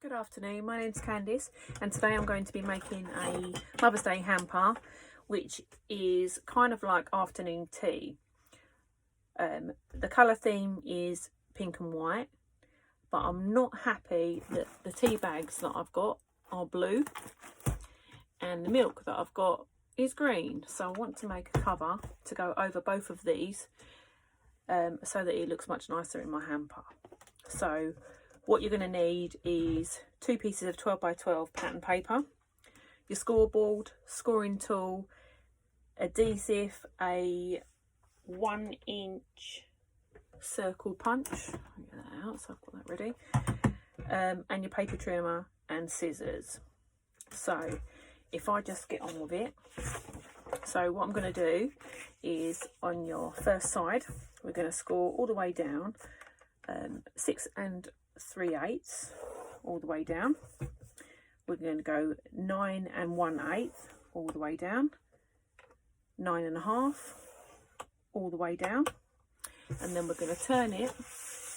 Good afternoon, my name's Candice and today I'm going to be making a Mother's Day hamper, which is kind of like afternoon tea. The colour theme is pink and white, but I'm not happy that the tea bags that I've got are blue and the milk that I've got is green. So I want to make a cover to go over both of these so that it looks much nicer in my hamper. So what you're going to need is 2 pieces of 12 by 12 pattern paper, your scoreboard, scoring tool, adhesive, a 1-inch circle punch, I'll get that out so I've got that ready, and your paper trimmer and scissors. So if I just get on with it, so what I'm going to do is on your first side we're going to score all the way down 6 3/8 all the way down. We're going to go 9 1/8 all the way down, 9 1/2 all the way down, and then we're going to turn it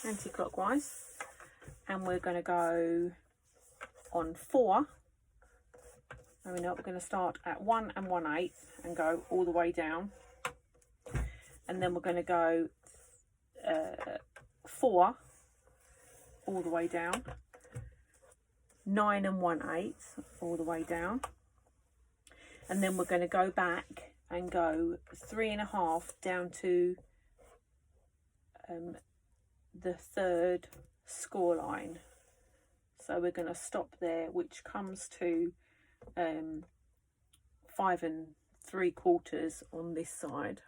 anti-clockwise and we're going to go on 4. I mean, we're going to start at 1 1/8 and go all the way down, and then we're going to go 4 all the way down, 9 1/8 all the way down, and then we're going to go back and go 3 1/2 down to the third score line. So we're going to stop there, which comes to 5 3/4 on this side,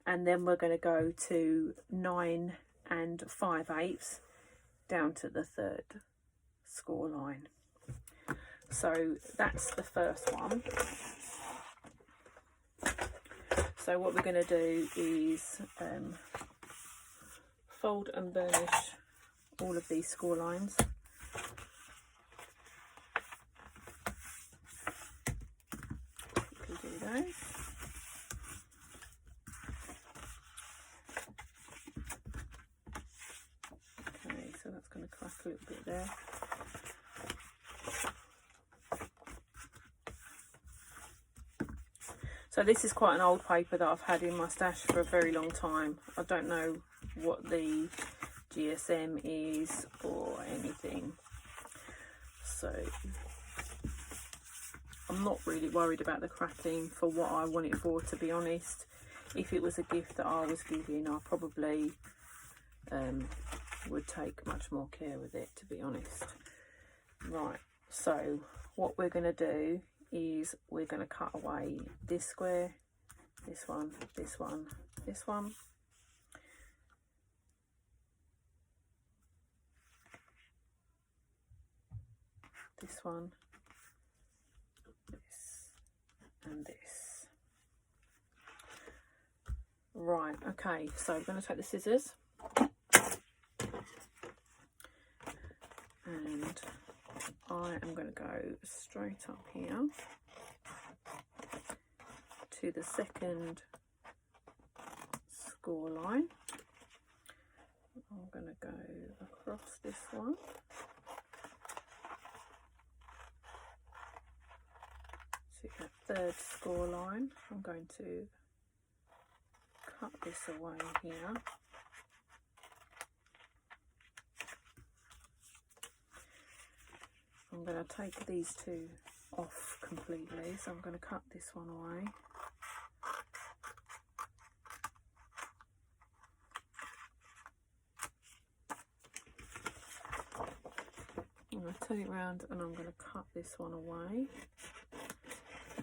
and then we're going to go to 9 5/8 down to the third score line. So that's the first one. So what we're going to do is fold and burnish all of these score lines. Quickly do those. So that's going to crack a little bit there. So this is quite an old paper that I've had in my stash for a very long time. I don't know what the GSM is or anything. So I'm not really worried about the cracking for what I want it for, to be honest. If it was a gift that I was giving, I probably would take much more care with it, to be honest. Right, so what we're going to do is we're going to cut away this square, this one, this one, this one, this one, this and this. Right, okay, so I'm going to take the scissors and I am going to go straight up here to the second score line. I'm going to go across this one to that third score line. I'm going to cut this away here. I'm going to take these two off completely, so I'm going to cut this one away. I'm going to turn it around and I'm going to cut this one away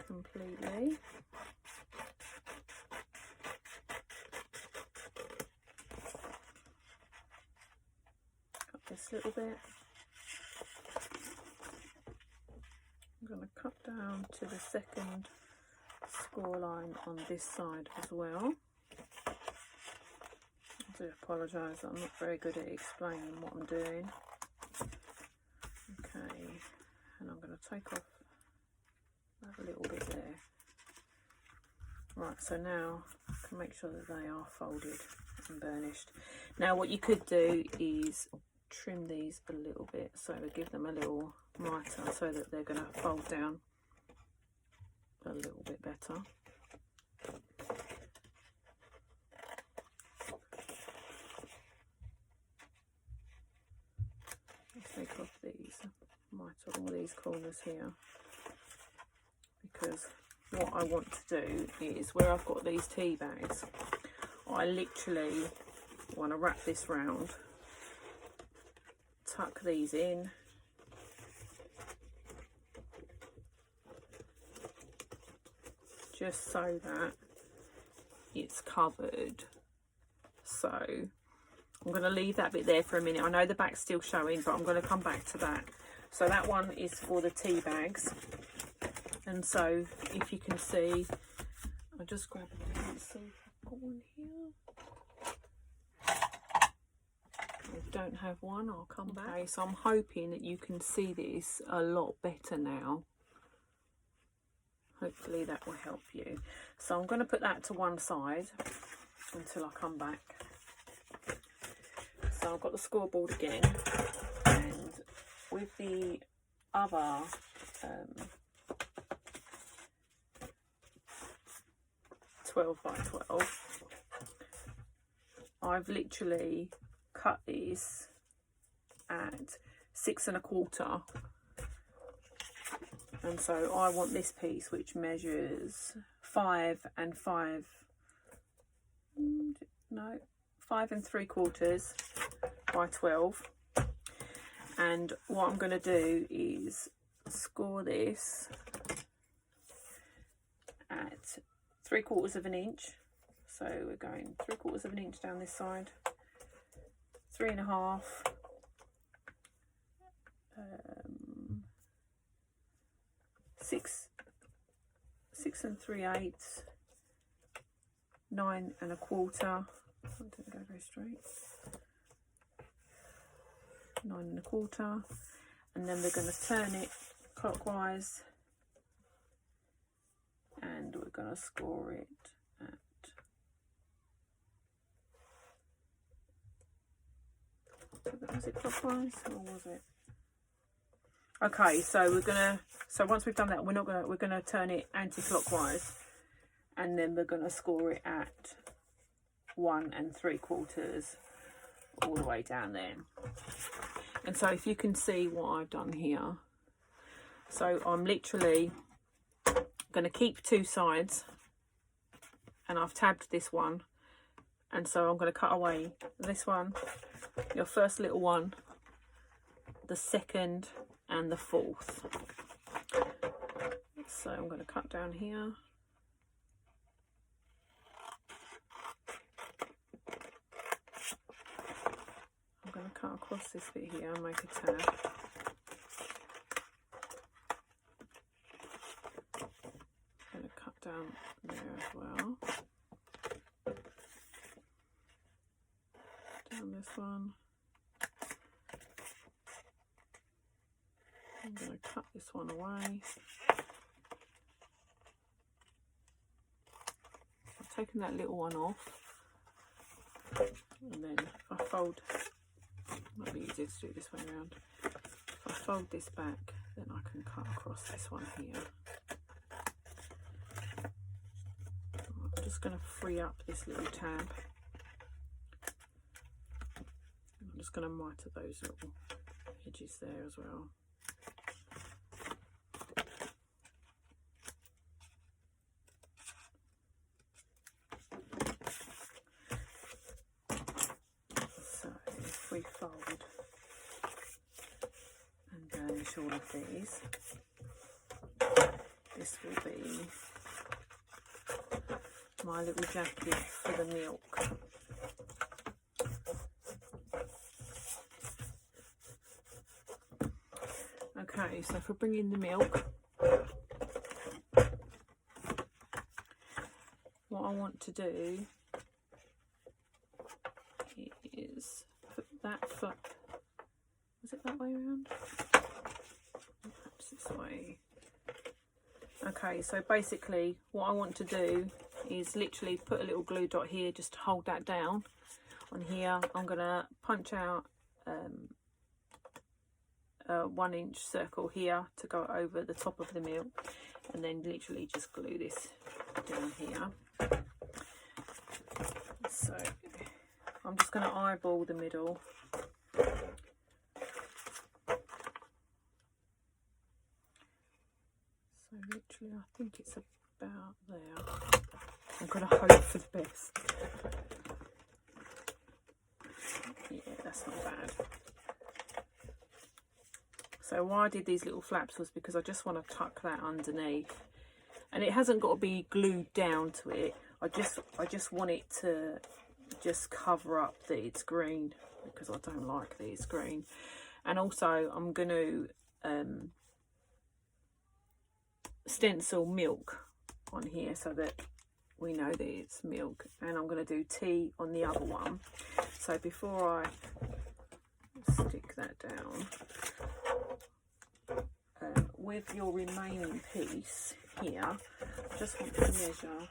completely. Cut this little bit. I'm going to cut down to the second score line on this side as well. I do apologise, I'm not very good at explaining what I'm doing. Okay, and I'm going to take off that little bit there. Right, so now I can make sure that they are folded and burnished. Now what you could do is trim these a little bit, so we give them a little mitre so that they're going to fold down a little bit better. Let's take off these mitre, all these corners here, because what I want to do is, where I've got these tea bags, I literally want to wrap this round, tuck these in, just so that it's covered. So I'm going to leave that bit there for a minute. I know the back's still showing, but I'm going to come back to that. So that one is for the tea bags. And so if you can see, I'll just grab a pencil. I've got one here. If I don't have one, I'll come back. Okay, so I'm hoping that you can see this a lot better now. Hopefully that will help you. So I'm going to put that to one side until I come back. So I've got the scoreboard again, and with the other 12 by 12, I've literally cut these at 6 1/4, and so I want this piece, which measures 5 3/4 by 12. And what I'm going to do is score this at 3/4 inch. So we're going 3/4 inch down this side, 3 1/2, 6 3/8, 9 1/4. That didn't go very straight. 9 1/4, and then we're going to turn it clockwise, and we're going to score it at was it clockwise or was it? Okay, so we're gonna, so once we've done that, we're gonna turn it anti-clockwise, and then we're gonna score it at 1 3/4 all the way down there. And so if you can see what I've done here, so I'm literally going to keep 2 sides, and I've tabbed this one, and so I'm going to cut away this one, your first little one, the second and the fourth. So I'm going to cut down here. I'm going to cut across this bit here and make a tab. I'm going to cut down there as well. Down this one. I'm going to cut this one away. I've taken that little one off, and then if I fold, might be easier to do it this way around. If I fold this back, then I can cut across this one here. I'm just going to free up this little tab. I'm just going to mitre those little edges there as well. So if we fold and garnish all of these, this will be my little jacket for the milk. Okay, so for bringing the milk, what I want to do is put that foot, is it that way around? Perhaps this way. Okay, so basically what I want to do is literally put a little glue dot here just to hold that down. On here I'm going to punch out a 1 inch circle here to go over the top of the milk, and then literally just glue this down here. So I'm just going to eyeball the middle. So literally I think it's about there. I'm going to hope for the best. Yeah, that's not bad. So why I did these little flaps was because I just want to tuck that underneath, and it hasn't got to be glued down to it. I just want it to just cover up that it's green, because I don't like that it's green. And also I'm going to stencil milk on here so that we know that it's milk, and I'm going to do tea on the other one. So before I stick that down, with your remaining piece here, I just want to measure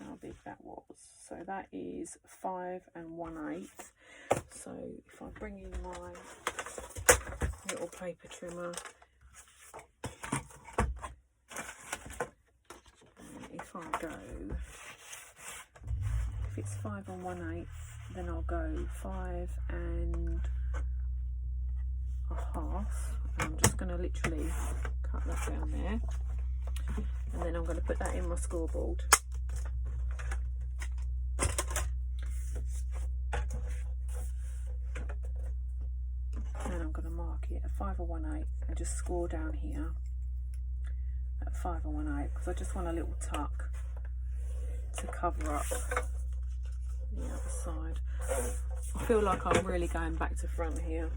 how big that was. So that is 5 1/8. So if I bring in my little paper trimmer, if I go, if it's 5 1/8, then I'll go 5 1/2. I'm just going to literally cut that down there, and then I'm going to put that in my scoreboard. And I'm going to mark it at 5 1/8 and just score down here at 5 1/8, because I just want a little tuck to cover up the other side. I feel like I'm really going back to front here,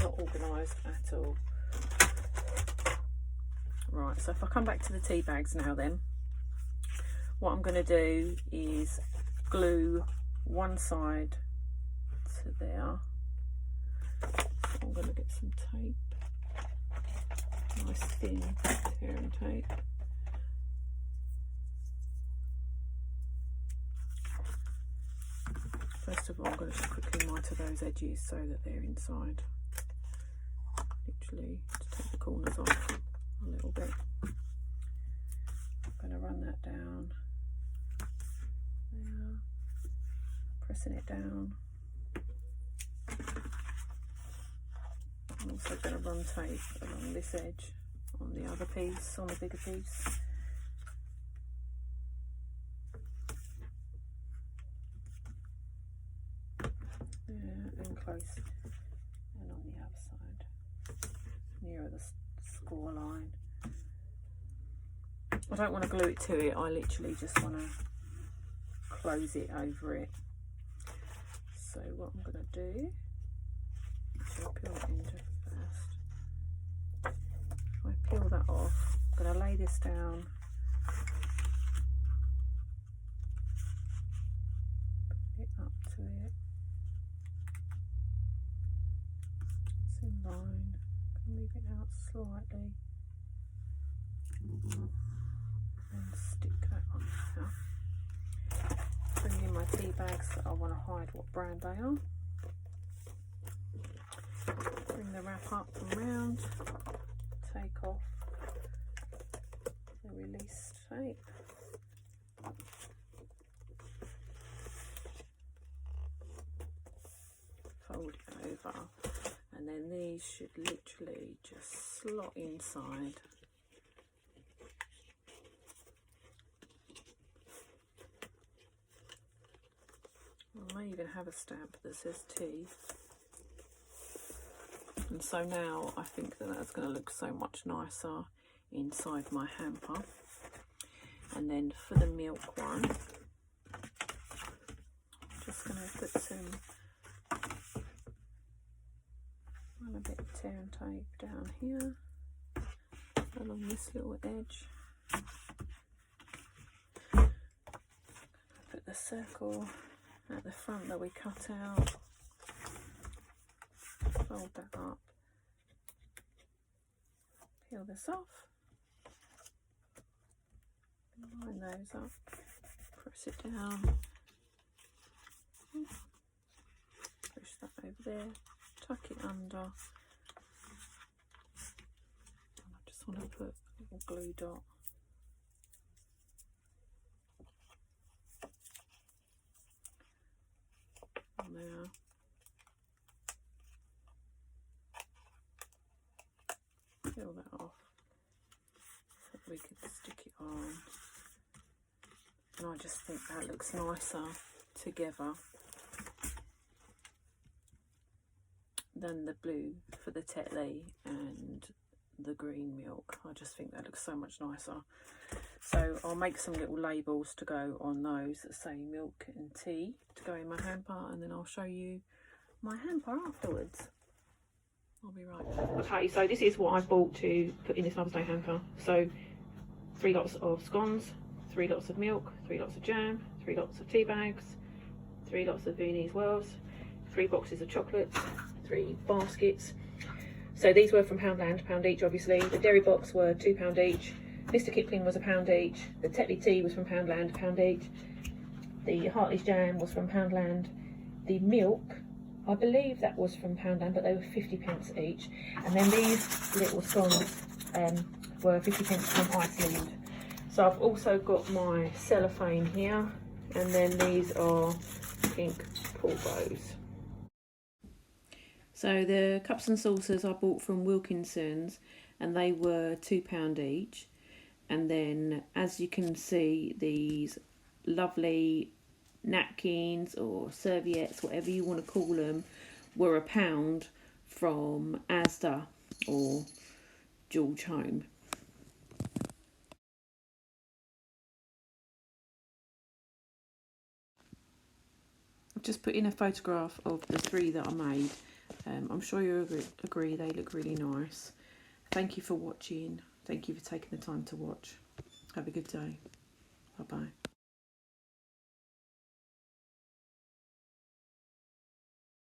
not organised at all. Right, so if I come back to the tea bags now, then what I'm going to do is glue one side to there. So I'm going to get some tape, nice thin tearing tape. First of all, I'm going to just quickly mitre those edges so that they're inside. Literally, to take the corners off a little bit. I'm going to run that down there, pressing it down. I'm also going to run tape along this edge on the other piece, on the bigger piece. There, and close, and on the other side, nearer the score line. I don't want to glue it to it, I literally just want to close it over it. So what I'm going to do, I'll peel it into first. If I peel that off, I'm going to lay this down, put it up to it. It's in line. Move it out slightly and stick that on there. Bring in my tea bags that I want to hide what brand they are. Bring the wrap up and round, take off the release tape. Fold it over. And then these should literally just slot inside. I may even have a stamp that says tea. And so now I think that that's going to look so much nicer inside my hamper. And then for the milk one, I'm just going to put a bit of tearing tape down here along this little edge. Put the circle at the front that we cut out, fold that up, peel this off, line those up, press it down, push that over there, tuck it under. And I just want to put a little glue dot. On there. Peel that off so that we can stick it on. And I just think that looks nicer together than the blue for the Tetley and the green milk. I just think that looks so much nicer. So I'll make some little labels to go on those that say milk and tea to go in my hamper, and then I'll show you my hamper afterwards. I'll be right back. Okay, so this is what I bought to put in this Mother's Day hamper. So 3 lots of scones, 3 lots of milk, 3 lots of jam, 3 lots of tea bags, 3 lots of Viennese Wells, 3 boxes of chocolates, 3 baskets. So these were from Poundland, £1 each obviously. The dairy box were £2 each. Mr Kipling was £1 each. The Tetley tea was from Poundland, £1 each. The Hartley's jam was from Poundland. The milk, I believe that was from Poundland, but they were 50p each. And then these little scones were 50p from Iceland. So I've also got my cellophane here, and then these are pink Pulvos. So the cups and saucers I bought from Wilkinson's, and they were £2 each. And then, as you can see, these lovely napkins or serviettes, whatever you want to call them, were £1 from Asda or George Home. I've just put in a photograph of the 3 that I made. I'm sure you agree they look really nice. Thank you for watching. Thank you for taking the time to watch. Have a good day.